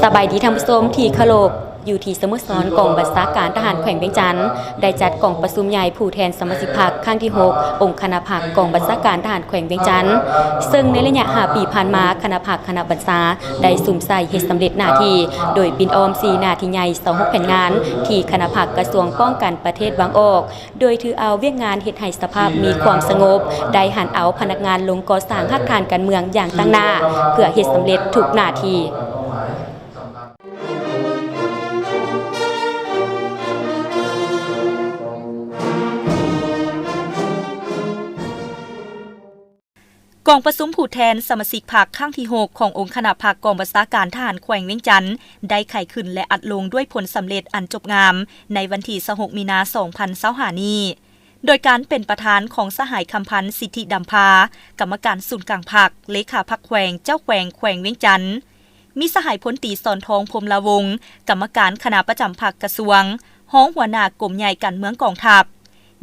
สบายดีท่านผู้ชมที่เคารพอยู่ที่สโมสรกองบัญชาการทหารแขวงเวียงจันทร์ได้จัดกองประชุมใหญ่ผู้แทนสมาชิกพรรคครั้งที่ 6 องค์คณะพรรคกองบัญชาการทหารแขวงเวียงจันทร์ซึ่งในระยะ5 ปีผ่านมาคณะพรรคคณะบัญชาได้สุ่มใส่เฮ็ดสำเร็จหน้าที่โดยปินออม4หน้าที่ใหญ่26แผนงานที่คณะพรรคกระทรวงป้องกันประเทศวางออกโดยถือเอาเวียกงานเฮ็ดให้สภาพมีความสงบได้หันเอาพนักงานลงก่อสร้างฮักฐานการเมืองอย่างตั้งหน้าเพื่อเฮ็ดสำเร็จทุกหน้าที่กองประชุมผู้แทนสมาชิกพรรคครั้งที่ 6 ขององค์คณะพรรคกองบัญชาการทหารแขวงเวียงจันทร์ได้ไขขึ้นและอัดลงด้วยผลสำเร็จอันจบงามในวันที่26มีนาคม2025นี้โดยการเป็นประธานของสหายคำพันธ์สิทธิดำพากรรมการศูนย์กลางพรรคเลขาพรรคแขวงเจ้าแขวงแขวงเวียงจันทร์มีสหายพลตรีสอนทองพรหมละวงศ์กรรมการคณะประจำพรรคกระทรวงห้องหัวหน้ากรมใหญ่การเมืองกองทัพ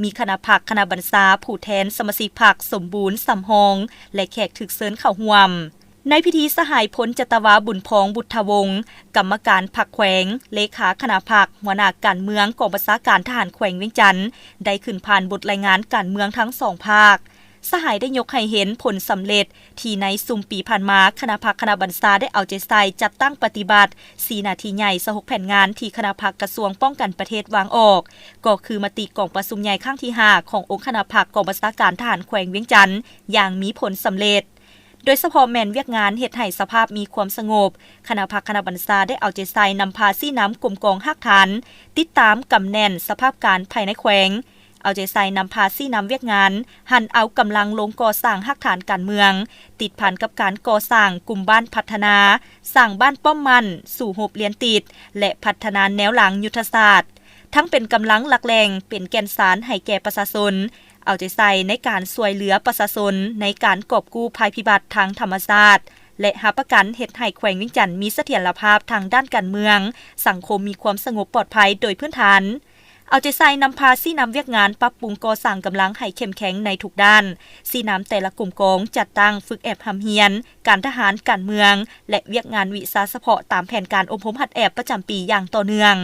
มีคณะพรรคคณะบัญชาผู้แทนสมาชิกพรรคสมบูรณ์สำฮองและแขกถึกเซินเข้าร่วมในพิธีสหายพลจตวาบุญพองบุตรวงศ์กรรมการพรรคแขวงเลขาคณะพรรคหัวหน้าการเมืองกองบัญชาการทหารแขวงเวียงจันทร์ได้ขึ้นผ่านบทรายงานการเมืองทั้ง2ภาคสหายได้ยกให้เห็นผลสำเร็จที่ในซุมปีผ่านมาคณะพรรคคณะบัญชาได้เอาใจใส่จัดตั้งปฏิบัติ4นาทีใหญ่26แผนงานที่คณะพรรคกระทรวงป้องกันประเทศวางออกก็คือมติกองประชุมใหญ่ครั้งที่5ขององค์คณะพรรคกองบัญชาการทหารแขวงเวียงจันทร์อย่างมีผลสำเร็จโดยเฉพาะแม่นเวียกงานเฮ็ดให้สภาพมีความสงบคณะพรรคคณะบัญชาได้เอาใจใส่นำพาซี่น้ำกลมกองฮักฐานติดตามกำแน่นสภาพการภายในแขวงเอาใจใส่นำพาซี่น้ำเวียกงานหันเอากำลังลงก่อสร้างฮักฐานการเมืองติดพันกับการก่อสร้างกลุ่มบ้านพัฒนาสร้างบ้านป้อมมันสู่หบเรียนติดและพัฒนาแนวหลังยุทธศาสตร์ทั้งเป็นกำลังหลักแหล่งเป็นแกนสารให้แก่ประชาชนเอาใจใส่ในการช่วยเหลือประชาชนในการกอบกู้ภัยพิบัติทางธรรมชาติและหาประกันเฮ็ดให้แขวงเวียงจันทร์มีเสถียรภาพทางด้านการเมืองสังคมมีความสงบปลอดภัยโดยพื้นฐานเอาใจใส่นำพาซี่น้ำเวียกงานปรับปรุงก่อสร้างกำลังให้เข้มแข็งในทุกด้านซี่น้ำแต่ละกลุ่มกองจัดตั้งฝึกแอบหำเฮียนการทหารการเมืองและเวียกงานวิชาเฉพาะตามแผนการอบรมหัดแอบประจำปีอย่างต่อเนื่อง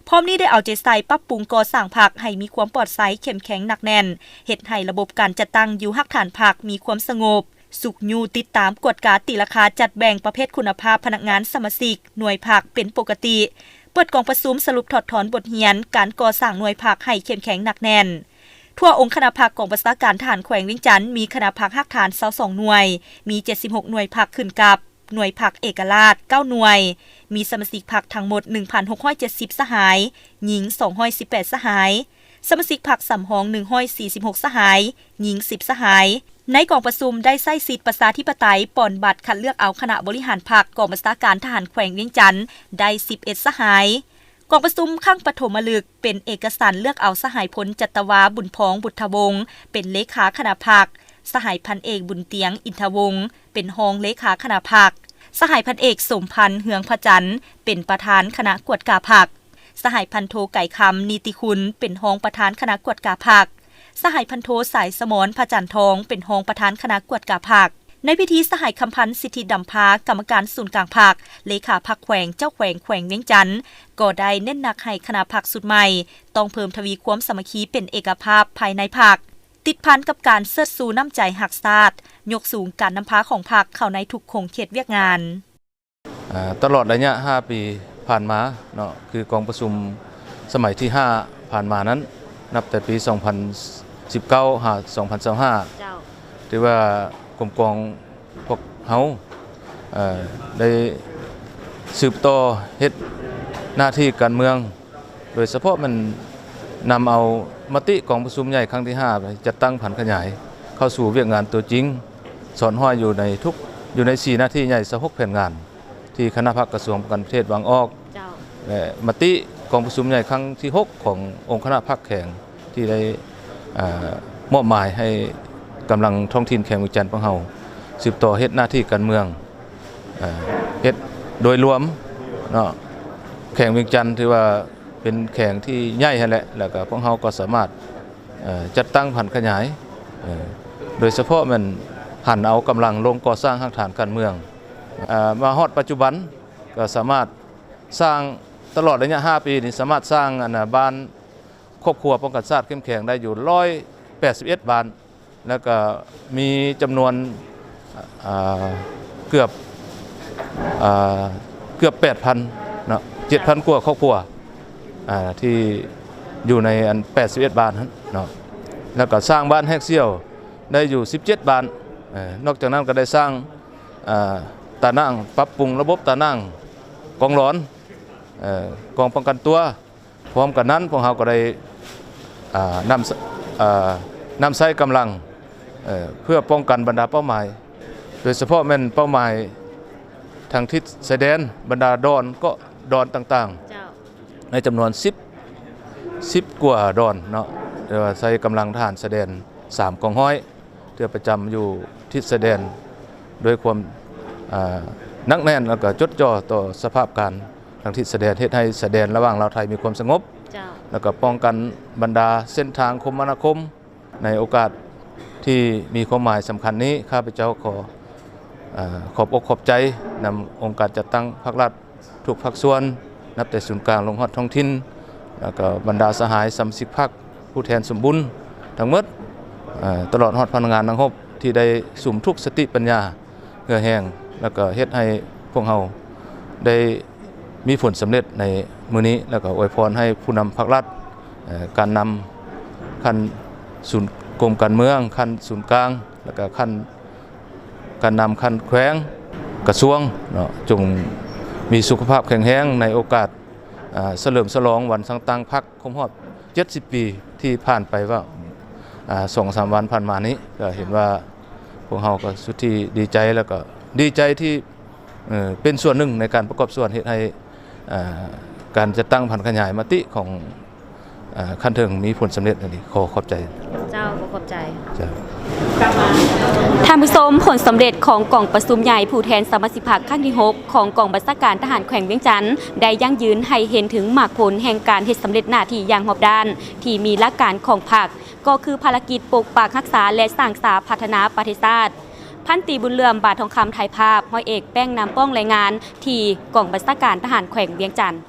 พร้อมนี้ได้เอาใจใส่ปรับปรุงก่อสร้างพรรคให้มีความปลอดภัยเข้มแข็งหนักแน่นเฮ็ดให้ระบบการจัดตั้งอยู่ฮักฐานพรรคมีความสงบสุขอยู่ติดตามกฎการตีราคาจัดแบ่งประเภทคุณภาพพนักงานสมาชิกหน่วยพรรคเป็นปกติเปิดกองประชุมสรุปถอดถอนบทเรียนการก่อสร้างหน่วยพรรคให้เข้มแข็งหนักแน่นทั่วองค์คณะพรรคกองบัญชาการทหารแขวงเวียงจันทร์มีคณะพรรคฮักฐาน22หน่วยมี76หน่วยพรรคขึ้นกับหน่วยพรรคเอกราช9หน่วยมีสมาชิกพรรคทั้งหมด 1,670 สหายหญิง218สหายสมาชิกพรรคสำรอง146สหายหญิง10สหายในกองประชุมได้ใช้สิทธิประชาธิปไตยป่อนบัตรคัดเลือกเอาคณะบริหารพรรคกองบัญชาการทหารแขวงเวียงจันทร์ได้11สหายกองประชุมข้างปฐมฤกษ์เป็นเอกสารเลือกเอาสหายพลจัตวาบุญพองบุตรวงศ์เป็นเลขาคณะพรรคสหายพันเอกบุญเตียงอินทวงศ์เป็นรองเลขาคณะพรรคสหายพันเอกสมพันธ์เฮืองพระจันทร์เป็นประธานคณะกวดกาพรรคสหายพันโทไก่คำนิติคุณเป็นรองประธานคณะกวดกาพรรคสหายพันโทสายสมรพระจันทร์ทองเป็นรองประธานคณะกวดกาพรรคในพิธีสหายคำพันธ์สิทธิดำพากรรมการศูนย์กลางพรรคเลขาพรรคแขวงเจ้าแขวงแขวงเวียงจันทร์ก็ได้เน้นหนักให้คณะพรรคสุดใหม่ต้องเพิ่มทวีความสามัคคีเป็นเอกภาพภายในพรรคติดพันกับการเชิดชูน้ำใจหักชาติยกสูงการนำพาของพรรคเข้าในทุกโครงเขตเวียกงานตลอดระยะ5ปีผ่านมาเนาะคือกองประชุมสมัยที่5ผ่านมานั้นนับแต่ปี2019 2025ที่ว่ากรมกองพวกเฮาได้สืบต่อเฮ็ดหน้าที่การเมืองโดยเฉพาะมันนำเอามติกองประชุมใหญ่ครั้งที่5ไปจัดตั้งผันขยายเข้าสู่เวียกงานตัวจริงสอนห้อยอยู่ใน4หน้าที่ใหญ่26แผนงานที่คณะพรรคกระทรวงป้องกันประเทศวางออกและมติกองประชุมใหญ่ครั้งที่6ขององค์คณะพรรคแข่งที่ได้มอบหมายให้กำลังท้องถิ่นแข่งวิจันทร์ของเฮาสืบต่อเฮ็ดหน้าที่การเมืองเฮ็ดโดยรวมเนาะแข่งเวียงจันทร์ถือว่าเป็นแข่งที่ใหญ่แหละแล้วก็พวกเฮาก็สามารถจัดตั้งผันขยายโดยเฉพาะมันหันเอากำลังลงก่อสร้างฮักฐานการเมือง มาฮอดปัจจุบันก็สามารถสร้างตลอดระยะ5 ปีนี้สามารถสร้างบ้านครอบครัวป้องกันชาติเข้มแข็งได้อยู่181 บ้านแล้วก็มีจำนวนเกือบ8,000เนาะ7,000 กว่าครอบครัวที่อยู่ใน81 บ้านเนาะแล้วก็สร้างบ้านแฮกเซียวได้อยู่17 บ้านนอกจากนั้นก็ได้สร้างตานั่งปรับปรุงระบบตานั่งกองร้อนกองป้องกันตัวพร้อมกันนั้นพวกเราก็ได้นำใช้กำลังเพื่อป้องกันบรรดาเป้าหมายโดยเฉพาะแม่นเป้าหมายทางทิศชายแดนบรรดาดอนก็ดอนต่างๆในจำนวน10 กว่าดอนเนาะเรียกว่าใช้กำลังทหารชายแดน3 กองร้อยเพื่อประจำอยู่ทิศชายแดนโดยความนักแน่นแล้วก็จดจ่อต่อสภาพการทางทิศชายแดนเฮ็ดให้ชายแดนระหว่างลาวไทยมีความสงบแล้วก็ป้องกันบรรดาเส้นทางคมนาคมในโอกาสที่มีความหมายสำคัญนี้ข้าพเจ้าขอบอกขอบใจนำองค์การจัดตั้งภาครัฐทุกภาคส่วนนับแต่ศูนย์กลางลงฮอดท้องถิ่นแล้วก็บรรดาสหาย30 พรรคผู้แทนสมบูรณ์ทั้งหมดตลอดฮอดพนักงานทั้งครบที่ได้สุมทุกสติปัญญาเพื่อแห่งแล้วก็เฮ็ดให้พวกเราได้มีผลสำเร็จในมื้อนี้แล้วก็อวยพรให้ผู้นำภาครัฐการนำขั้นศูนย์กรมการเมืองขั้นศูนย์กลางแล้วก็ขั้นการนำขั้นแขวงกระทรวงเนาะจงมีสุขภาพแข็งแรงในโอกาสเฉลิมฉลองวันตั้งพรรคครบรอบ70 ปีที่ผ่านไปว่า2-3 วันผ่านมานี้ก็เห็นว่าพวกเราก็สุดที่ดีใจแล้วก็ดีใจที่เป็นส่วนหนึ่งในการประกอบส่วนเฮ็ดให้การจัดตั้งพันขยายมติของขั้นถึงมีผลสำเร็จอันนี้ขอขอบใจเจ้าขอบใจเจ้าท่านผู้ชมผลสำเร็จของกองประชุมใหญ่ผู้แทนสมาชิกพรรคครั้งที่6ของกองบัญชาการทหารแขวงเวียงจันทน์ได้ยั่งยืนให้เห็นถึงมรรคผลแห่งการเฮ็ดสำเร็จหน้าที่อย่างรอบด้านที่มีหลักการของพรรคก็คือภารกิจปกปักรักษาและสร้างสรรค์พัฒนาประเทศชาติพันตรีบุญเลื่อมบาททองคำไทยภาพร้อยเอกแป้งนำป้องรายงานที่กองบัญชาการทหารแขวงเวียงจันทน์